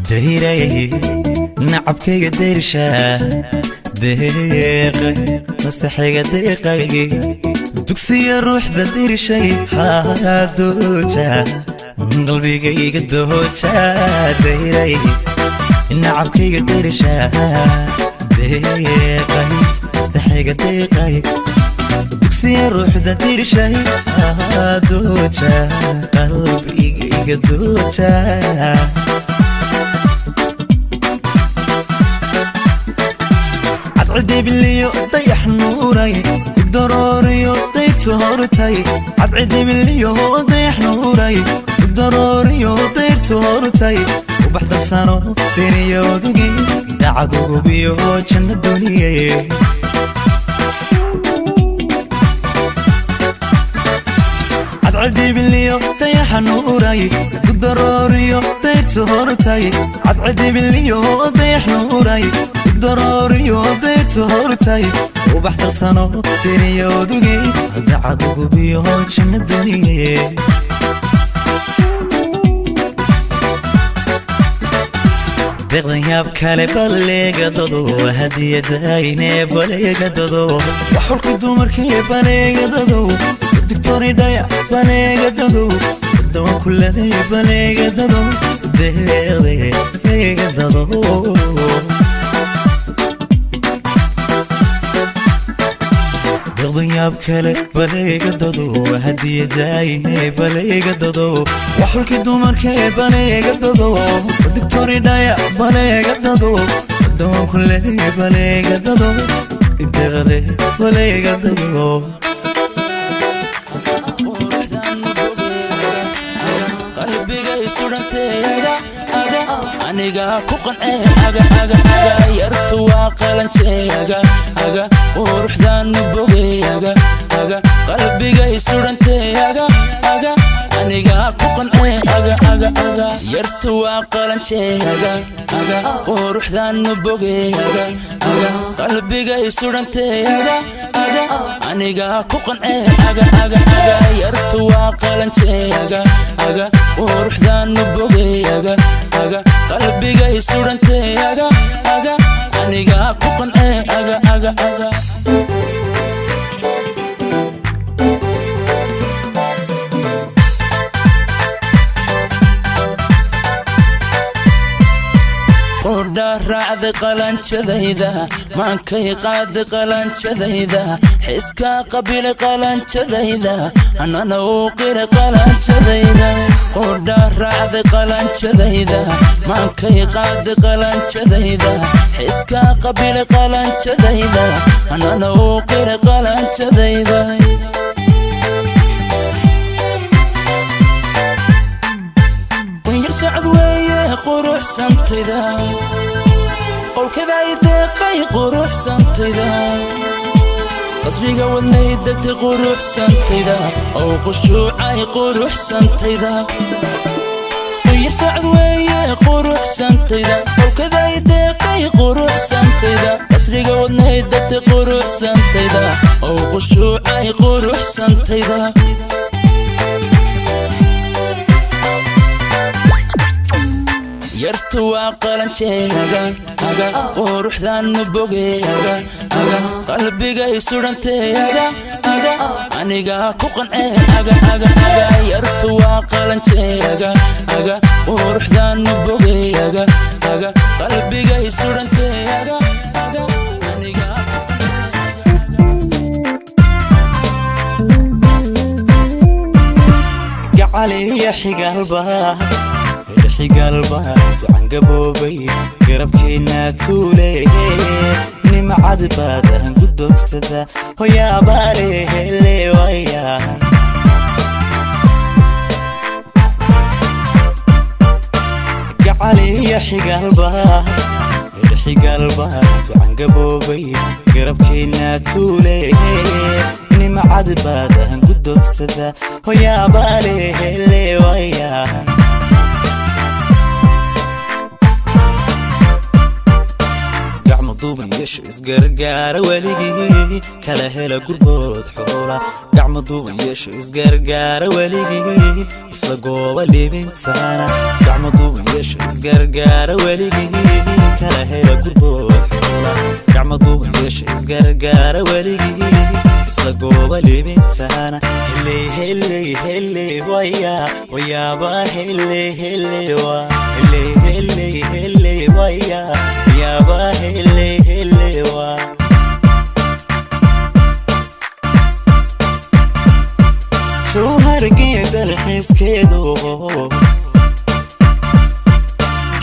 دهيري نعبكي ديرشا دقيقة مستحيق دقيقة دوكسي الروح ذا ديرشي هادوجا قلبي قيق الدوجا دهيري نعبكي ديرشا دقيقة مستحيق دقيقة دوكسي الروح ذا ديرشي هادوجا قلبي قيق الدوجا عدي بالليو ضيح نوري الضروري ضيت هورتي عدي بالليو ضيح نوري الضروري ضيت هورتي وبحضر سنو دنيا دوقي دعدو بيو جنة الدنيا عدي بالليو ضيح نوري الضروري ضيت هورتي عدي بالليو ضيح نوري ضروري وديت هورتي وبحضر سنو دنيا ودوقي دعدو بيو جنة الدنيا دغدن يابكالي بليغ دودو هدية دايني بليغ دودو وحولك دومركي بليغ دودو الدكتوري دايع بليغ دودو الدوان كل دي بليغ دودو دغدن دودو دغدن يابكالي بليغ دودو هدية دايني بليغ دودو وحولك دومركي بليغ دودو الدكتوري دايع بليغ دودو الدوان كل دي بليغ دودو دغدن بليغ دودو aniga ku qancay aga yartu waa qalanjay aga quruxdan bogay aga qalbiga isudantay aga aniga ku qancay aga yartu waa qalanjay aga quruxdan bogay aga qalbiga isudantay aga aniga ku qancay aga yartu waa qalanjay aga quruxdan bogay aga qalbiga isudantay aga aniga ku qancay aga قردا رعد قلنجديدا مانكي قاد قلنجديدا حسكا قبيل قلنجديدا انا نوقر قلنجديدا قردا رعد قلنجديدا مانكي قاد قلنجديدا حسكا قبيل قلنجديدا انا نوقر قلنجديدا سعد وياه قروح سنتيدا قول كذا يدقي قروح سنتيدا قصبي قولنا يدقي قروح سنتيدا أو قشوعي قروح سنتيدا سعد وياه قروح سنتيدا قول كذا يدقي قروح سنتيدا قصبي قولنا يدقي قروح سنتيدا أو قشوعي قروح سنتيدا yartu waa qalanjay aga quruxdan bogay aga qalbiga isudantay aga aniga ku qancay aga yartu waa qalanjay aga quruxdan bogay aga qalbiga isudantay aga aniga gacali ya xigalba قلبها تعنقبوبي قربكينا تولي نمعد بادها قدوك سدا ويا بالي اللي ويا قعلي يحي قلبها تعنقبوبي قربكينا تولي نمعد بادها قدوك سدا ويا بالي اللي ويا دوبن يشو اسقرقار وليقي كلا هلا قربود حولا قعم دوبن يشو اسقرقار وليقي اسلا قوة اللي بنتانا قعم دوبن yeesho isgargaara weligii kala hela gurboodla gacmo duuban yeesho isgargaara weligii isla gooba libintaana heley heley heley waya wayaaba heley heley wa heley heley heley waya wayaaba heley heley wa شو هرقيد الحسكيدو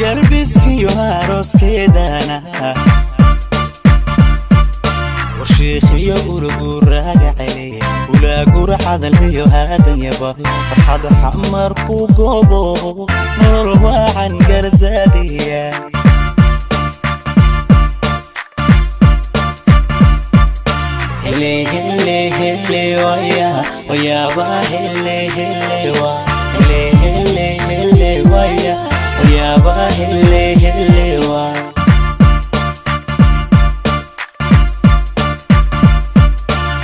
قلبي سكيو هاروس كيدانا وشيخي يقول راجع علي ولا قرح هذا البيو هذا يبا فرحة حمر كوكوبو نور عن قردادية هلي هلي هلي ويا ويا با هلي هلي وا هلي هلي هلي ويا ويا با هلي هلي وا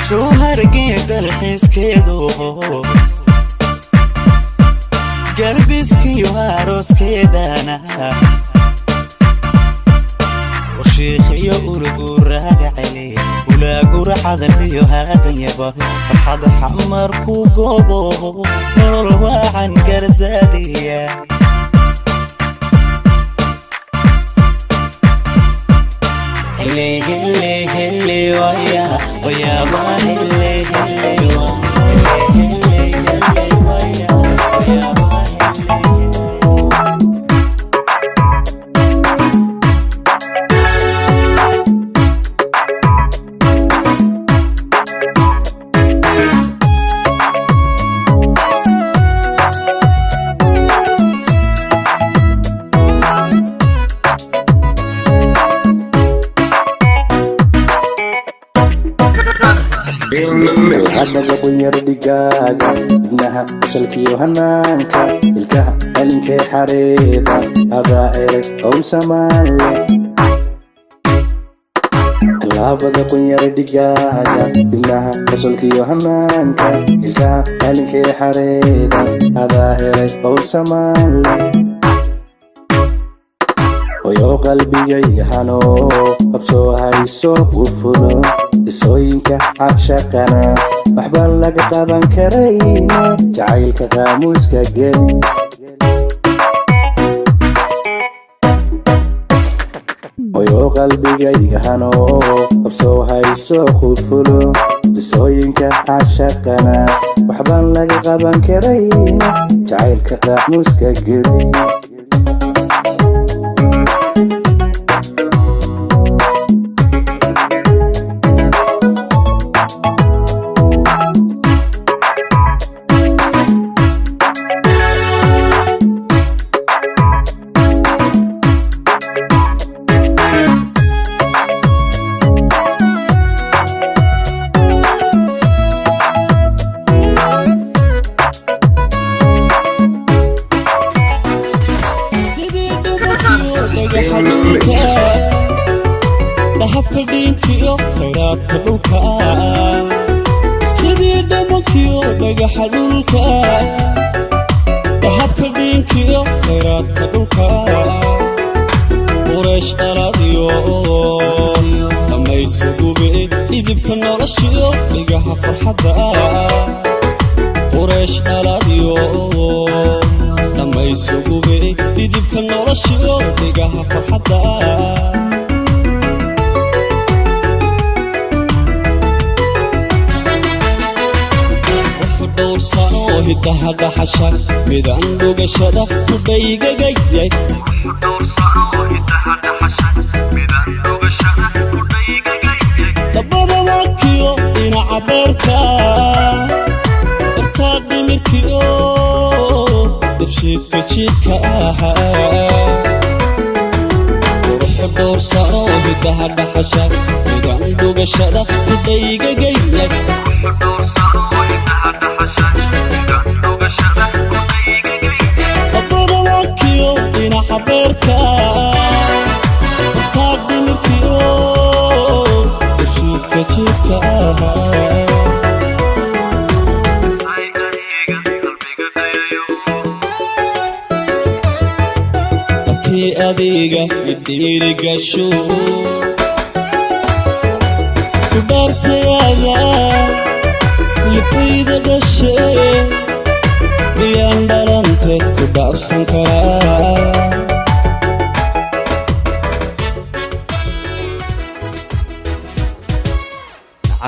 شو هرقيد الحسكيدو قلبي سكيو هاروس كيدانا وشيخي يقول راجع علي ولا قرح هذا البيو هذا يبا فرحة حمر كوكوبو نور عن قردادية هلي هلي هلي ويا ويا با هلي هلي وا هلي هلي هلي ويا ويا با هذا قبل يردقاقا إنها وصلكي وهنانكا الكها هلنكي حريضا هذا عيرك أو سمالي هذا قبل يردقاقا إنها وصلكي وهنانكا الكها هلنكي حريضا هذا عيرك أو سمالي ويو قلبي يهانو أبسو هايسو وفلو isooyinka cashaqana waxba laga qaban karayna jacaylka qaamuuska geli oyo qalbigayga hano qabsoo hayso qulfulo isooyinka cashaqana waxba laga qaban karayna jacaylka qaamuuska geli dahabka dhiinkiyo khayraadka dhulka sidii dhamankiyo dhagaxa dhulka dahabka dhiinkiyo khayraadka dhulka qureesh dhaladiyo dhammaysugube dhidibka noloshiyo dhigaha farxadda qureesh dhaladiyo dhammaysugube dhidibka noloshiyo dhigaha farxadda hidaha dhaxasha midaan dhugashada ku dhaygagayay dabada wakiyo dhinaca beerka dartaa dhimirkiyo dafshiidka jiidka ahaa quruxda doorsano hidaha dhaxasha midaan dhugashada ku dhaygagayay حبركا تقدم الكيو بشيك تشيك intii adiga idiri gasho ku dhaartayada lifayda dhashay miyaan dhalanteed ku dhaafsan karaa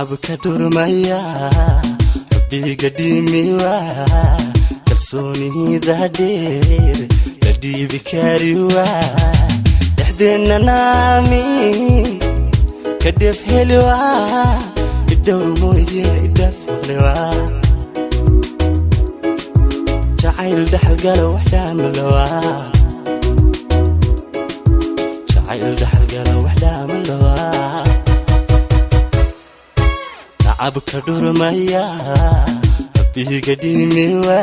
abka durmaya rabbiga dhimiwa kalsoonida dheer la dhiibi kariwa dhexdeena naami ka dhef helwa idhowr mooye idhaf maqlewa jacayl dhaxal galo wax dhaamalawa jacayl dhaxal galo wax dhaamalawa abka durmaya rabbiga dhimiwa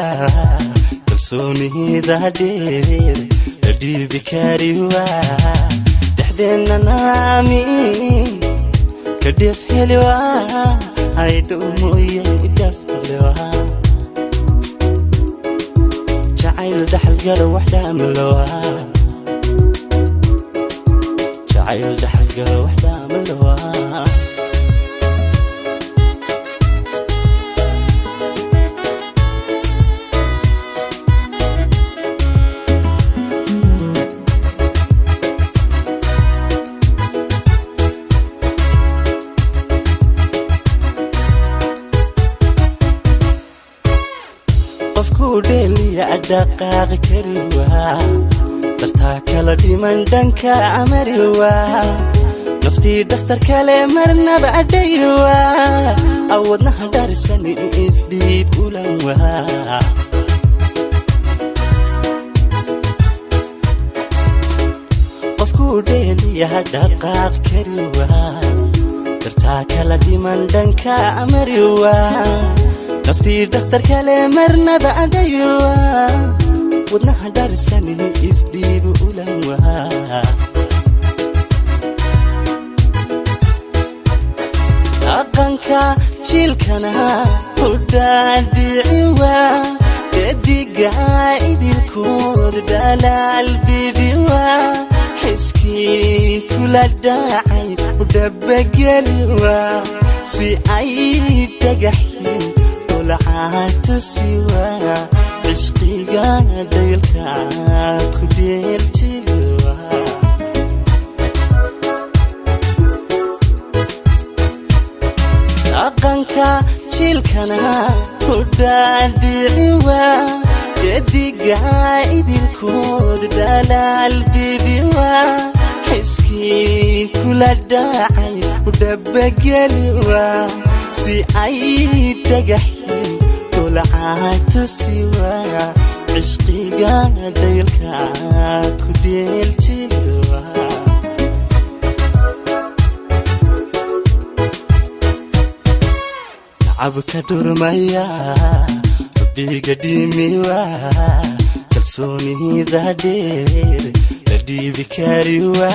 kalsoonida dheer la dhiibi kariwa dhexdeena naami ka dhef helwa idhowr mooye idhaf maqlewa jacayl dhaxal galo wax dhaamalawa jacayl dhaxal galo wax dhaamalawa دليا دقاق كريوا درتا كلا ديمان دنكا عمريوا نفتي دكتور كلا مرنا بعديوا أودنا هدار سنة إسديب ولنوا قفكو دليا دقاق كريوا درتا كلا ديمان دنكا عمريوا نفتي دكتور كلا مرنا بعديوا ودنا هدار سنة إسديب ولنوا أقنكا تشيلكنا ودادعوا تدي قاعد الكود دلال بيبيوا حسكي كل الداعي ودبقلوا سي تقحين طلعت سوا عشقي قاعد يلكا كدير جلوا أقنكا تشيلكنا ودادعوا تدي قاعد الكود دلال بيبيوا حسكي كل الداعي ودبقلوا سي تقحين طلعت سوا عشقي قاعد يلكا كدير جلوا abka durmaya rabbiga dhimiwa kalsoonida dheer la dhiibi kariwa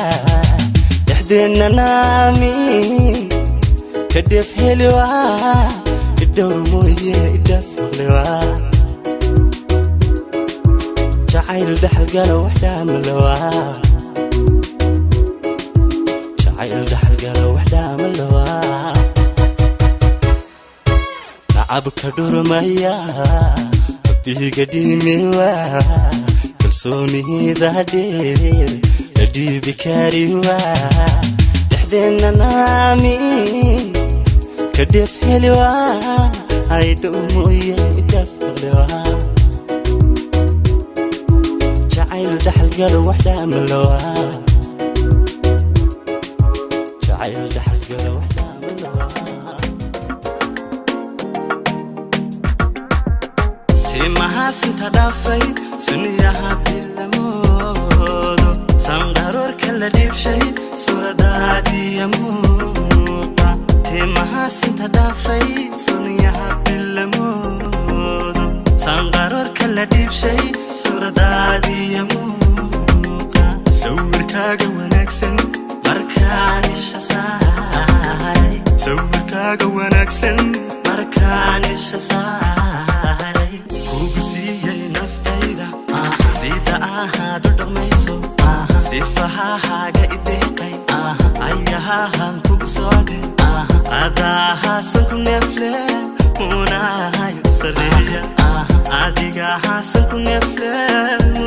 dhexdeena naami ka dhef helwa idhowr mooye idhaf maqlewa jacayl dhaxal galo wax dhaamalawa jacayl dhaxal galo wax dhaamalawa abka durmaya rabbiga dhimiwa kalsoonida dheer la dhiibi kariwa dhexdeena naami ka dhef helwa idhowr mooye idhaf maqlewa jacayl dhaxal galo wax dhaamalawa jacayl dhaxal galo wax dhaamalawa mahasinta dhaafay suniyaha bilamoodo sanqaroorka la dhiibshay suradaadiya muuqa tee mahasinta dhaafay suniyaha bilamoodo sanqaroorka la dhiibshay suradaadiya muuqa sawirkaaga wanaagsan markaan isha saaray sawirkaaga wanaagsan markaan isha saaray dudhaqmayso sifaha haga ideeqay ayahan kugu socde adahaasan ku neefle munahay u sareeya adiga haasan ku neefle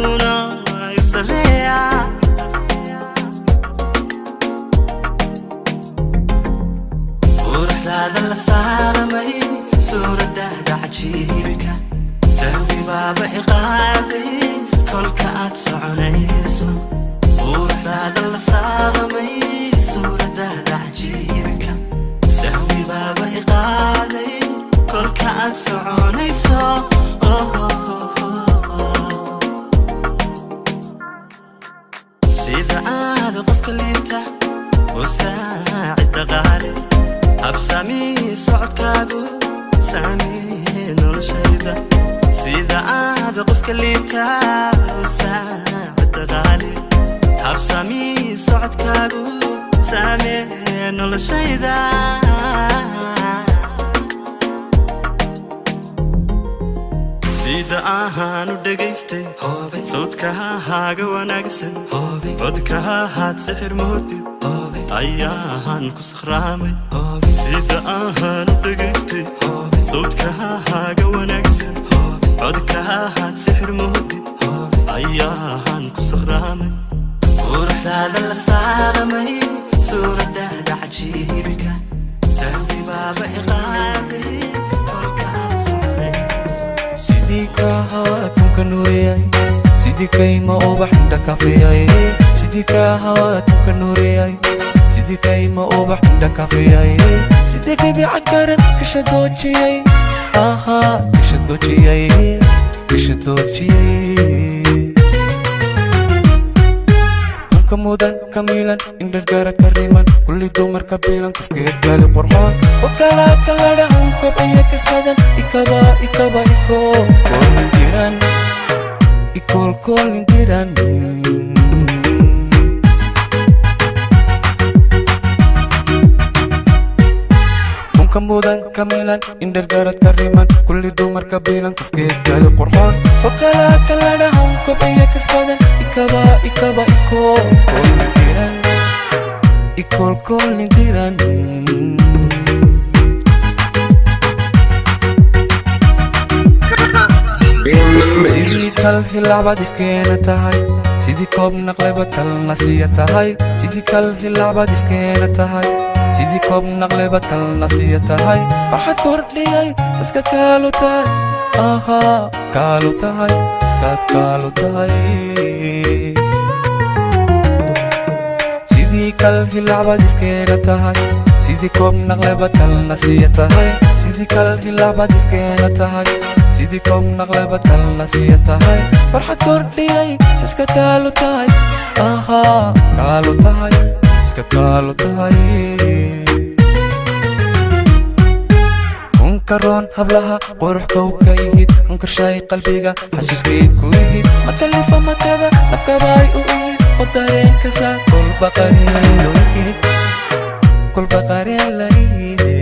munahay u sareeya urxaada la saaramay suuradaada cajiibika sahwi baaba iqaaday kolka aad soconayso urxaada la saaramay suuradaada cajiibika sahwi baaba iqaaday kolka aad soconayso sida aad qofka liita وساعد غالي أبسامي صعدكاغو سامي نول شايبة سيدا عاد قفك اللي تا وساعد غالي أبسامي صعدكاغو سامي نول شايبة سيدا آهانو دقيستي صوتك هاغا وناقسن عودك هات سحر موتي ayahan ku sakhraamay sida ahaan u dhagaystay sawdka haaga wanaagsan codka haad sixir moodi ayahan ku sakhraamay urxaada la saaramay suuradaada cajiibika sahwi baaba iqaaday kolka aad soconayso sidii ka hawaakan ka nuuriyay sidii kayma ubax indha kafiyay sidii ka hawaakan ka nuuriyay sidii kayma ubax indha kafiyay sidii dhibica garan kasha doojiyay kasha doojiyay kunka mudan kamilan indhar garad ka riman kulli dumar ka bilan kufkeed gaali qurxoon wakalaad ka ladhahan kobciya kasbadan ikaba kolin diran mudan kamilan indhar garad ka riman kulli dumar ka bilan kufkeed gaali qurxoon wakalaad ka ladhahan kobciya kasbadan kolin diran sidii kal hilacbad ifkeena tahay sidii koob naqleba talna siya tahay sidii kal hilacbad ifkeena tahay sidii koob naqleba talna siya tahay farxad kordhiyay iskaad kaalu tahay iskaad kaalu tahay sidii kal hilacbad ifkeena tahay sidii koob naqleba talna siya tahay sidii kal hilacbad ifkeena tahay sidii koob naqleba talna siya tahay farxad kordhiyay iskaad kaalu tahay iskaad kaalu tahay unkaroon hablaha qurux kow ka yihid unkarshaay qalbiga xasuuskayd ku yihid makalifa makada nafkabaay u ihid oo dareenkasa kolba qareen la ihide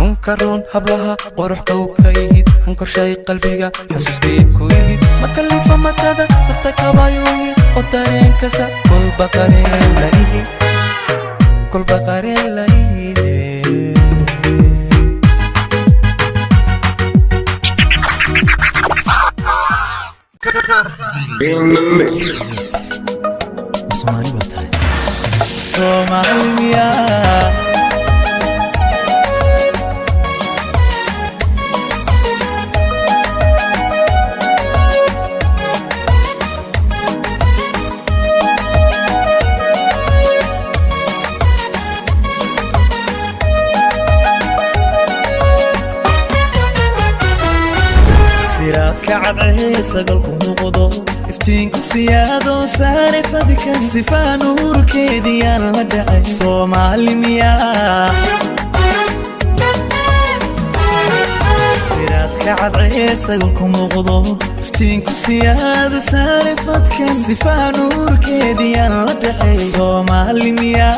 unkaroon hablaha qurux kow ka yihid unkarshaay qalbiga xasuuskayd ku yihid makalifa makada nafkabaay u ihid oo dareenkasa kolba qareen la ihide In the mix. Somali batay Somali miya sagalku muuqdo iftiinku siyaado saare fadhikan sifaa nuurkeediyaan la dhacay Soomaali miya siraadka cadcee sagalku muuqdo iftiinku siyaado saare fadhikan sifaa nuurkeediyaan la dhacay Soomaali miya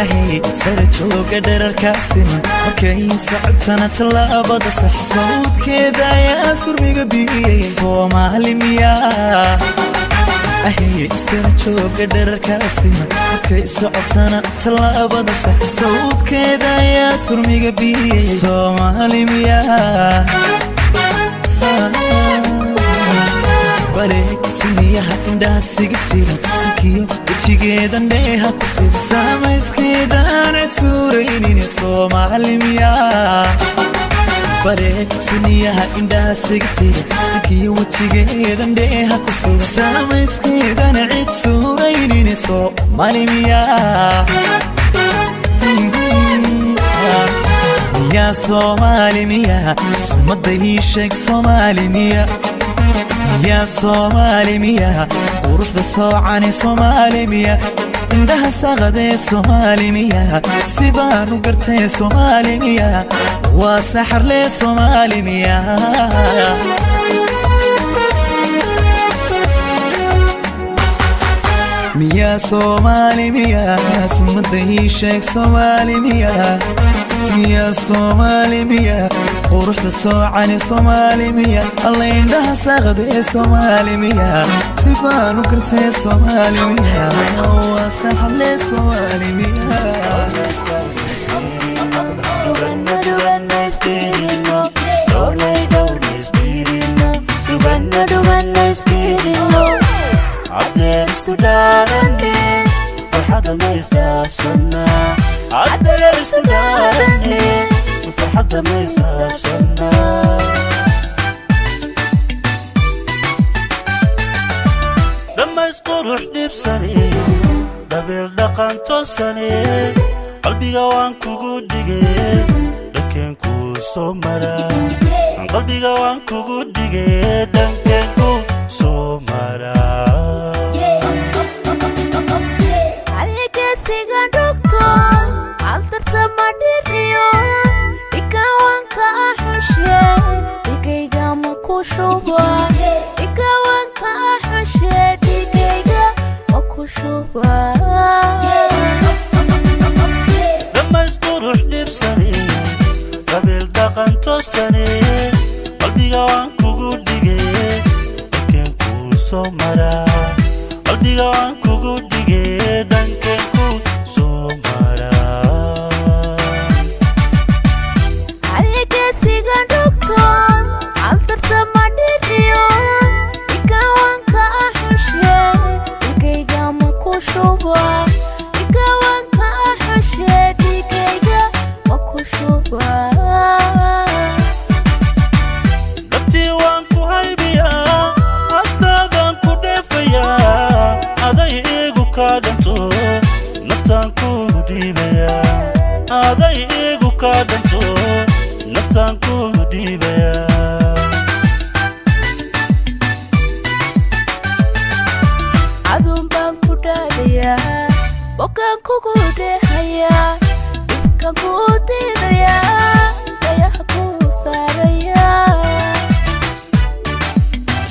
أهي سرجوك درر كاسم مركي صعبتنا تلابد صح صوت كده يا سرمي قبي صومالي مياه أهي سرجوك درر كاسم مركي صعبتنا تلابد صح صوت كده يا سرمي قبي صومالي مياه baleeg sunniyaha indhaha sigibtira sankiyo wejigeedan dheeha ku sug samayskeedaan cid suuraynine soomaalimiya baleeg sunniyaha indhaha sigibtira sankiyo wejigeedan dheeha ku sug samayskeedaan cid suuraynine soomaalimiya miya soomaalimiya sumadda ii sheeg soomaalimiya يا صومالي ميا وروح ذا صوعني صومالي ميا عندها صغدي صومالي ميا سيبان وقرتي صومالي ميا وسحر لي صومالي ميا ميا صومالي ميا سمده شيك صومالي ميا يا صومالي ميا ورحت صوعني صومالي ميا الله يندها صغدي صومالي ميا سيبان وقرتي صومالي ميا وسحر لي صومالي ميا فرحة ما يستفسنا عدل سناني فرحة ما يستفسنا لما يسقر وحدي بسني دبل دقان توسني قلبي قوان كوكوديجي لكن كو سومرا قلبي قوان كوكوديجي لكن كو سومرا لما يسقر وحدي بسني قبل دقان توسني قلبي قوان كوكوديجي لكن كو سومرا قلبي قوان كوكوديجي لكن كو سومرا لبتي وانكو هايبيا حتى دانكو ديفيا هذا ييغو كادنتو نفتانكو ديبيا هذا ييغو كادنتو نفتانكو ديبيا عذوم بانكو داليا وكانكو كوديهايا كانكو تيديا دايحكو ساريا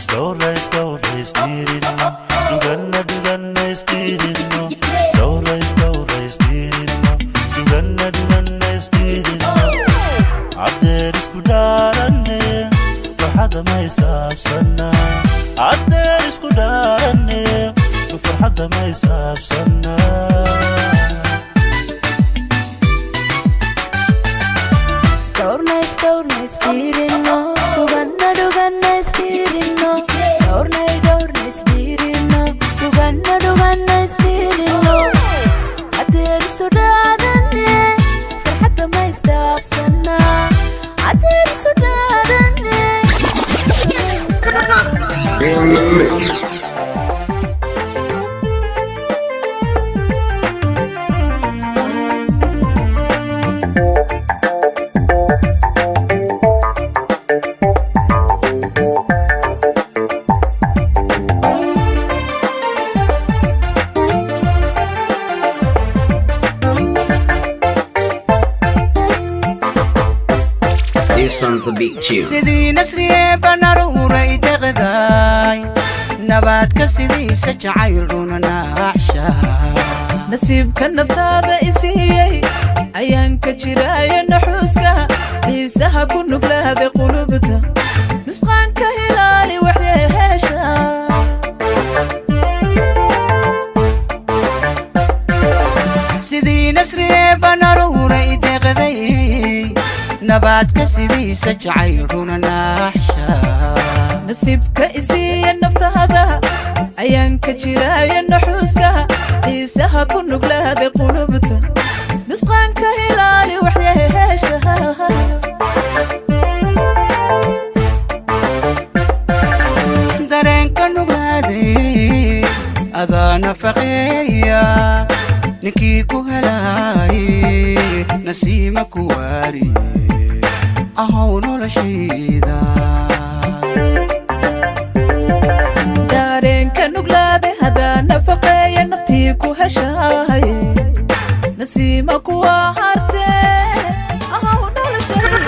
Slowly, slowly, steering. Dugana, steering. Slowly, slowly, steering. Dugana, steering. عدل اسكودارني فرحة ما يستفسنا عدل اسكودارني فرحة ما يستفسنا Stornay, spirino. Dugana, spirino. Stornay, spirino. Dugana, spirino. عدل سوداني فرحة ما يستفسنا عدل سوداني This one's a big tune. sidii nasriyeeban aruuray deqdaay nabaadka sidiisa jacayl runa naacsha nasiibka naftaada isiiyey ayaan ka jiraya naxuuska xiisaha ku nuglaaday qulubta nusqaanka hilaali waxay heshaa sidii nasriye banaruuray deeqday nabaadka sidiisa jacayl runa naaxsha nasiibka isiiya naftaada ayaan ka jiraya naxuuska xiisaha ku nuglaaday qulubta nusqaanka hilaali waxay heshaa dareenka nuglaaday adaa nafaqeeya ninkii ku helaaye nasiima ku waariye ahow noloshayda dareenka nuglaaday hadaa nafaqeeya naftii ku heshaaye nasiima kuwa hartee ahow noloshayda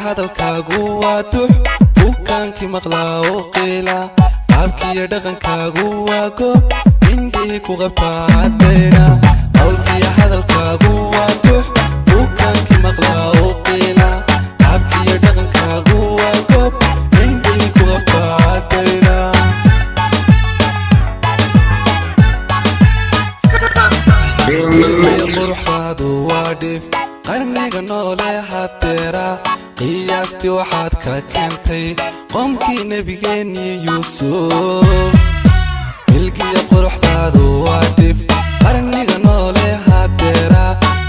hadalkaagu waa dux buukaankii maqlaa oo qiila qaabkiiyo dhaqankaagu waa goob indhihii ku qabtaa caddayna qowlkiiyo hadalkaagu waa dux buukaankii maqlaa oo qiila qaabkiiyo dhaqankaagu waa goob indhihii ku qabtaa caddayna quruxdaadu waa dhif qarniga noole hadeera qiyaastii waxaad ka keentay qoomkii nebigeenii yuusuf milgiya quruxdaadu waa dhif qarniga noole hadeera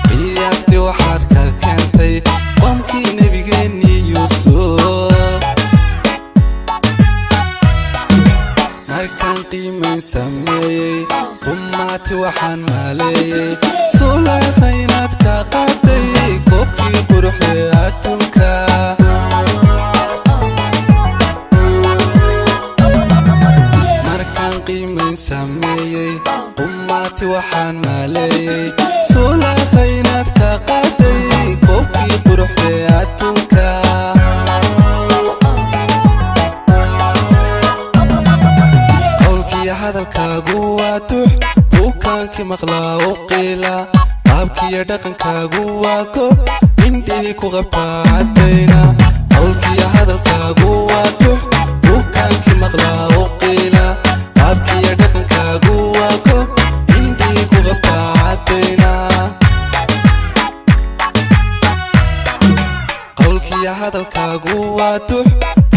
qiyaastii waxaad ka keentay qoomkii nebigeenii yuusuf markaan qiimayn sameeyey qummaati waxaan maaleeyey suulaykha inaad ka qaaday koobkii quruxdee adduunka markaan qiimayn sameeyey qummaati waxaan maaleeyey suulaykha inaad ka qaaday koobkii quruxdee adduunka qowlkiiyo hadalkaagu waa dux buukaankii maqlaa oo qiila qaabkiiyo dhaqankaagu waa goob indhihii ku qabtaa caddayna qowlkiiyo hadalkaagu waa dux buukaankii maqlaa oo qiila qaabkiiyo dhaqankaagu waa goob indhihii ku qabtaa caddayna qowlkiiyo hadalkaagu waa dux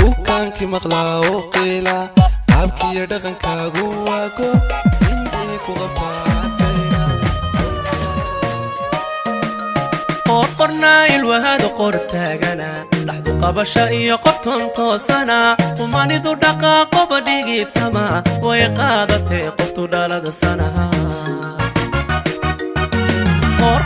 buukaankii maqlaa oo qiila qaabkiiyo dhaqankaagu waa goob indhihii ku qabtaa caddayna qornaa ilwahada qor taagana dhaxdu qabasha iyo qobton toosana qumanidu dhaqaaqoba dhigiidsama way qaadatee qoftu dhalada sanaha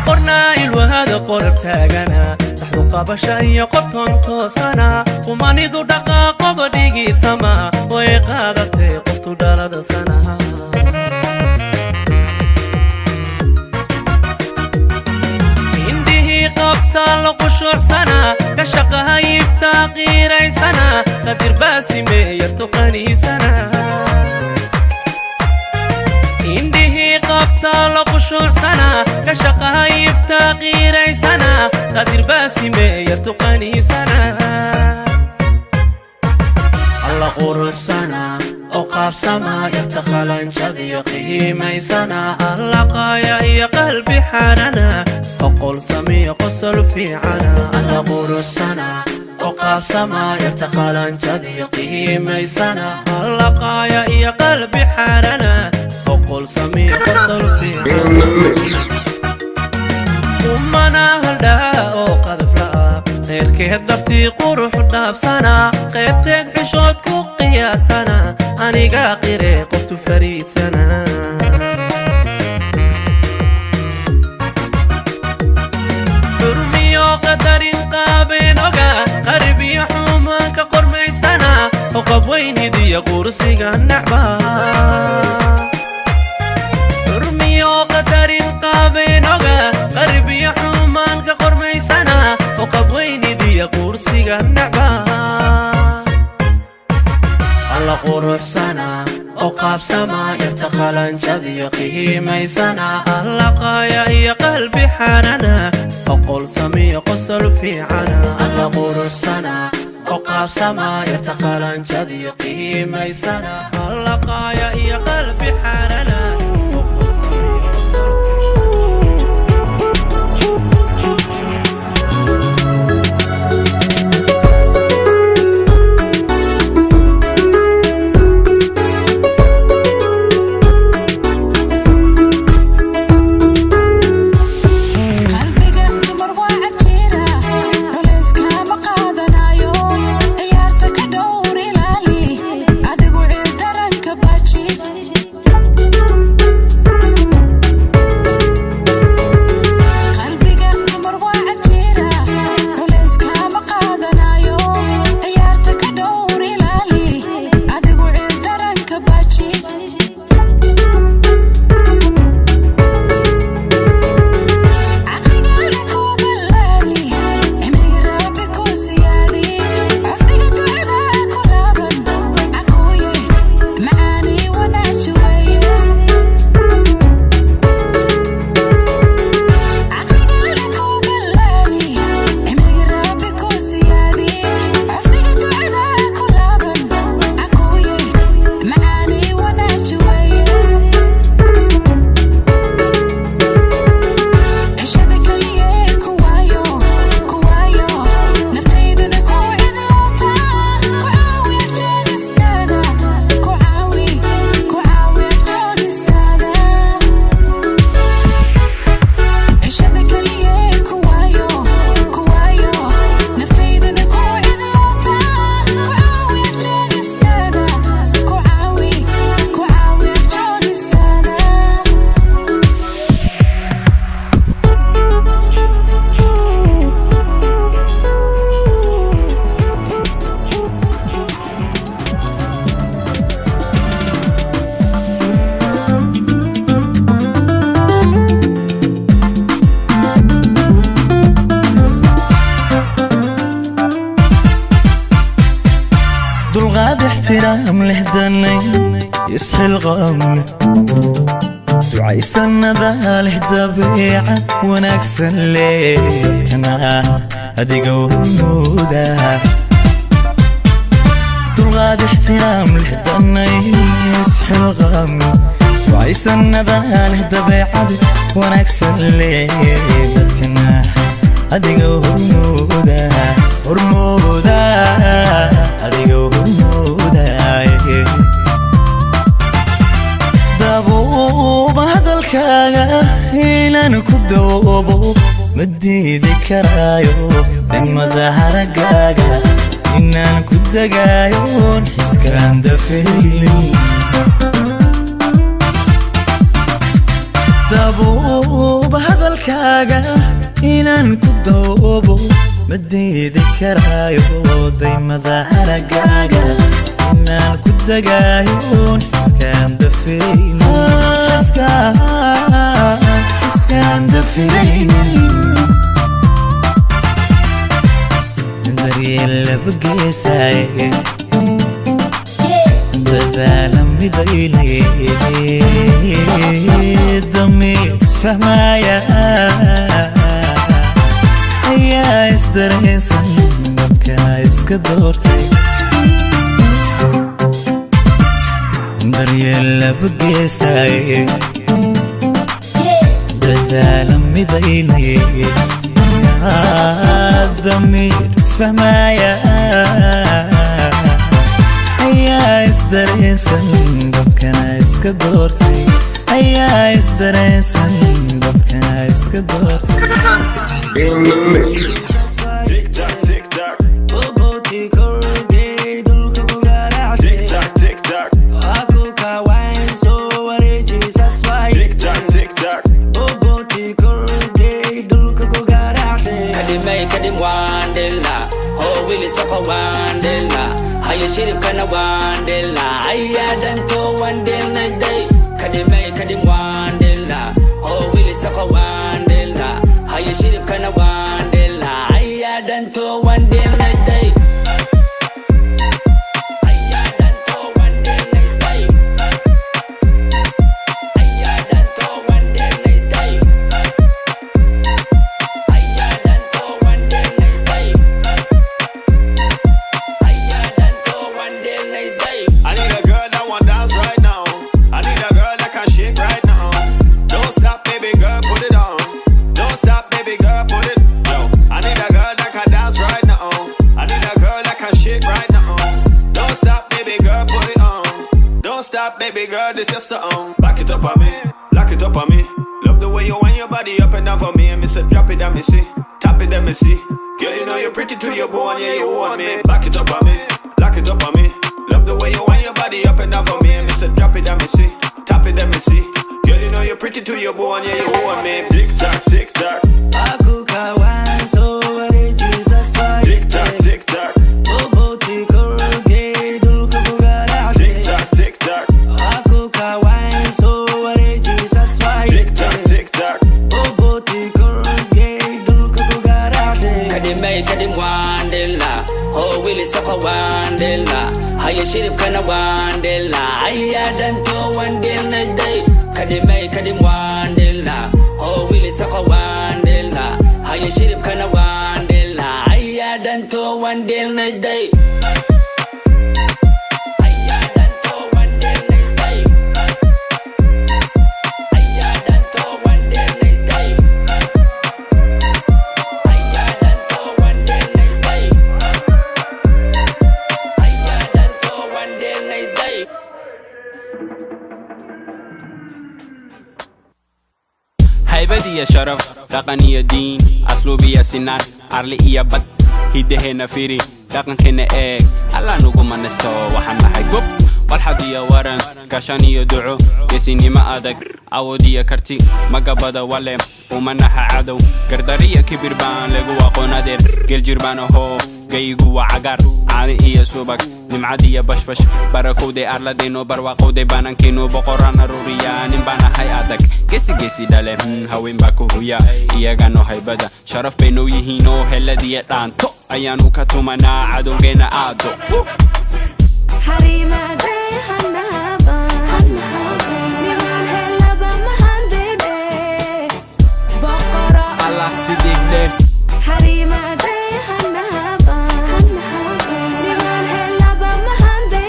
qornaa ilwahada qor taagana dhaxdu qabasha iyo qobton toosana qumanidu dhaqaaqoba dhigiidsama way qaadatee qoftu dhalada sanaha qabtaa qushuucsana ka shaqaha yibtaa qiiraysana qadir baasimeeya tuqaniisana indhihii qabtaa qushuucsana ka shaqaha yibtaa qiiraysana qadir baasimeeya tuqaniisana alla quruxsana oo qaabsama yarta qalanjadiyo qiimaysana alla qaaya iyo qalbi xarana oqol samiyo qosol fiicana alla quruxsana oo qaabsama yarta qalanjadiyo qiimaysana alla qaaya iyo qalbi xarana oqol samiyo qosol fiicana umana haldhaa oo qadafla'a qeyrkeed dhabtii qurux dhaafsana qaybteed xishood ku qiyaasana aniga qire qoftu fariidsana xurmiyo qadarin qaabeen oga qarbiyo xumo وقبوينيدي قرصيغا النعبة رميو قدرين قابينوغا قربي حمان كقرمي سنة وقبوينيدي قرصيغا النعبة الله قروح سنة وقاف سما يرتقلن شذي قيمي سنة الله قايا يا قلبي حننا وقل سمي قصر في عنا الله قروح سنة وقاف سما يرتقلن شذي قيمي سنة الله قايا يا قلبي حننا وقل سمي قصر احترام لهدني يصحي الغم دعاي سنة له دبيعة ونكسن ليت كنا هدي قومودا دلغاد احترام لهدني يصحي الغم دعاي سنة له دبيعة ونكسن ليت كنا هدي قومودا هرمودا هدي قومودا دابوب هذا الكاغا إلى نكدوبو مدي ذكرايو لما ظهر قاقا إنا نكد قايون حس كان دفيني دابوب هذا الكاغا إلى نكدوبو مدي ذكرايو دايما ظهر قاقا إنا نكد قايون حس كان دفيني حس كان دفيني ندري اللي بقي سايق بذالم بديلي دمي اسفه مايا يا استريسن بدك اسكدورتي ندري اللي بقي سايق بذالم بديلي دمي اسفه مايا يا استريسن بدك اسكدورتي يا استريسن بدك اسكدورتي In the mix. Tick tock, tick tock. Bobo tikorge dulka bugara. Tick tock, tick tock. Aku kawain so wareji saswai. Tick tock, tick tock. Bobo tikorge dulka bugara. Kadim wandela, oh Willie soko wandela. haya shiribkana wandela ayadanto wandela day kadim wandela oh wili sako wandela haya shiribkana wandela ayadanto wandela day Baby girl, this your song. Back it up on me, lock it up on me. Love the way you wind your body up and down for me. And me say drop it and me see, tap it and me see. Girl, you know you're pretty to your bone, yeah you want me. Back it up on me, lock it up on me. Love the way you wind your body up and down for me. And me say drop it and me see, tap it and me see. Girl, you know you're pretty to your bone, yeah you want me. Tick tock, tick tock. Akuka wan so wale Jesus why. Tick tock, tick tock. Bobo tikoro gay dul kubugara. Tick tock, tick tock. Akuka wan so wale Jesus why. Tick tock, tick tock. Bobo tikoro gay dul kubugara. Kadim wandela oh wili sako wandela haya shiribkana wandela ayadanto wandela day kadim wandela oh wili sako wandela haya shiribkana wandela ayadanto wandela day هيبدي شرف رقنية دين أسلوبية سنان أرلئية بد هيدهنا فيري لكن كنا إيه ألا نقوم نستو وحنا حيقب والحدية ورن كاشانية دعو يسيني ما أدك أودية كرتي ما قبضة ولم ومنها عدو قردارية كبير بان لقوا قنادر قل جربانه هو قيقوا عقار عاني إيا سوبك نمعادية بشبش بركودي أرلدينو برواقودي بانانكينو بقران روريا نمبانا هاي أدك كيسي دالي هاوين باكو هويا إيا غانو هاي بدا شرف بينو يهينو هلا ديتان تو أيانو كتومنا عدو جينا آدو حريمة داي هنهابا نمان هلابا مهندي بقرة الله سيديك دي حريمة داي هنهابا نمان هلابا مهندي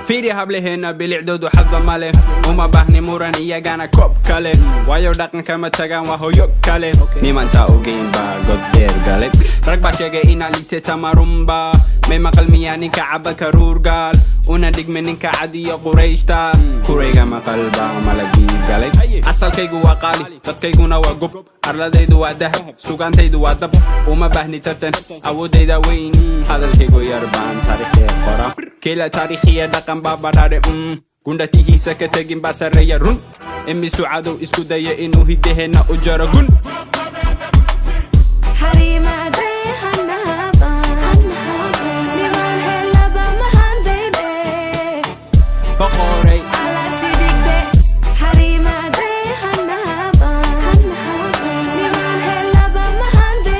فيري هبلي هنا بالعدود وحظ مالي وما بهني موران إيا غانا كوب كالي وايو داقن كما تاقان وهو يوك كالي نيمان تاو جين با قد دير قالي رقبا شاقا إنا ليتي تمارمبا ميما قلميا نينكا عبا كرور قال ونا ديق من نينكا عادية قريشتا كوريغا ما قلبا ملاقي قالي أصل كيقو وقالي قد كيقونا وقب أرلا ديدو وادهب سوغان تيدو وادب وما بهني ترتن أو ديدا ويني هذا الكيقو يربان تاريخي قرام كيلا تاريخية دقن بابا داري قندتي هيسا كتاقين باسر يرون امي سعادو اسكو دايا إنو هيدهنا أجارقون حريمة داي هنهابا نمان هلابا مهندي بقوري على سيدك دي حريمة داي هنهابا نمان هلابا مهندي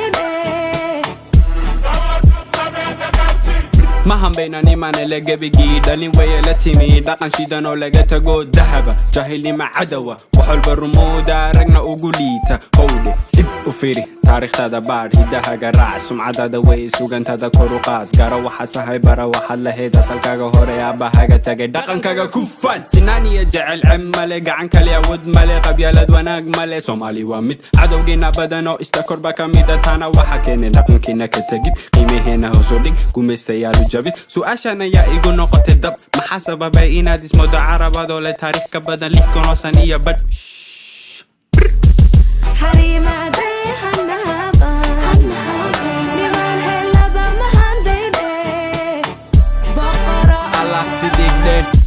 ما هم بينا نيمان لقى بيجي دالين ويا لتيمي دقن شيدانو لقى تقو ذهبة جاهلي مع عدوة وحول برمودا رقنا وقوليتا هولي إب وفيري تاريخ تادا بار هيدها قراع سمعة تادا وي سوغان تادا كوروقات قارا واحد سهي برا واحد لهيدا سالكاقا هوري أباها تاقي دقن كاقا كفان سناني يجعل عمالي قعن كالي عود مالي قبيالد وناق مالي صومالي وميد عدو جينا بدنو استكر بكا ميدا تانا وحكيني دقن كينا كتاقيد قيمي هنا هسوليك قوميستيالو جابيد سؤاشانا يا إيقو نقطة الدب محاسبة باينا دي اسمو دا عربا دولة تاريخ كبدا ليك كنوسانية بد حريمة داي هنهابا نمان هلابا مهندي بقرة الله سيديك دي